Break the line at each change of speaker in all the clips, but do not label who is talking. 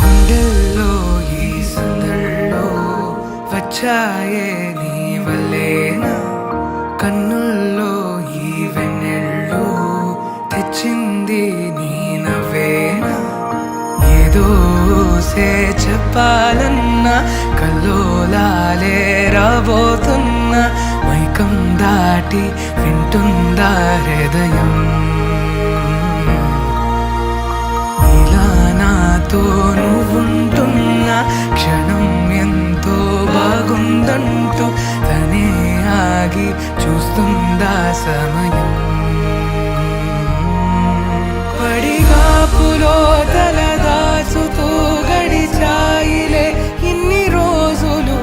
గుండెల్లో ఈ సందల్లో వచ్చాయే నీ వల్లేనా, కన్నుల్లో ఈ వెన్నెళ్ళు తెచ్చింది నీ నవ్వేనా. ఏదో చెప్పాలన్నా కల్లోలాలే రాబోతున్నా, మైకం దాటి వింటుందా హృదయం. ఇలా నాతో నువ్వుంటున్నా క్షణం ఎంతో బాగుందంటూ తనే ఆగి చూస్తుందా సమయం. పడిగాపులో తలదాచుతూ గడిచాయిలే ఇన్ని రోజులు,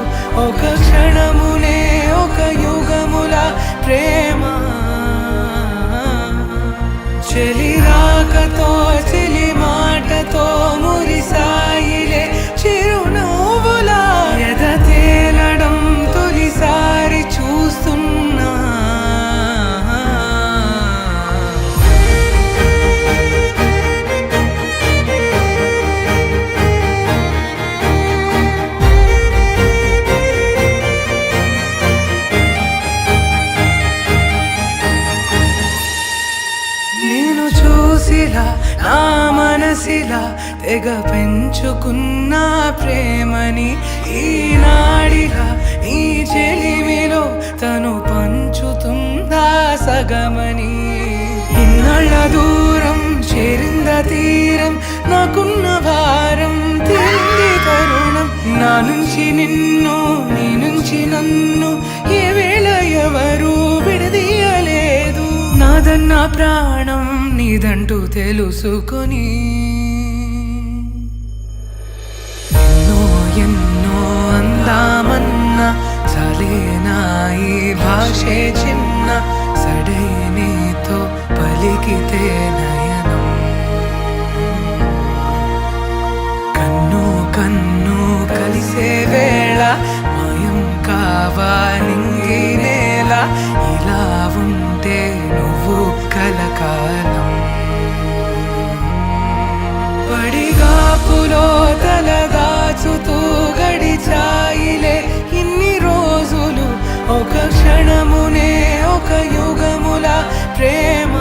ఒక క్షణమునే ఒక యుగముల ప్రేమ. చెలి రాకతో చెలి మాటతో మురిసాయిలే చిరునవ్వులా, ఎద తేలడం తొలిసారి చూస్తున్నా. నేను చూసిలా నా మనసిలా తెగ పెంచుకున్న ప్రేమని, ఈనాడిలా ఈ చెలిమిలో తను పంచుతుందా సగమని. ఇన్నాళ్ళ దూరం చేరింద తీరం, నాకున్న భారం తీరింది తరుణం. నా నుంచి నిన్ను నీ నుంచి నన్ను ఏ వేళ ఎవరు విడదీయలేదు. నాదన్న ప్రాణం నీదంటూ తెలుసుకొని ఎన్నో ఎన్నో అందామన్నా చాలేనా ఈ భాషే చిన్న. సడై నీతో పలికితే నయనం, కన్ను కన్ను కలిసే వేళ మాయం కావా నింగి నేల. ఇలా ఉంటే నువ్వు కలకాలం. పడిగాపులో తలదాచుతూ గడిచాయిలే ఇన్ని రోజులు, ఒక క్షణమునే ఒక యుగముల ప్రేమ.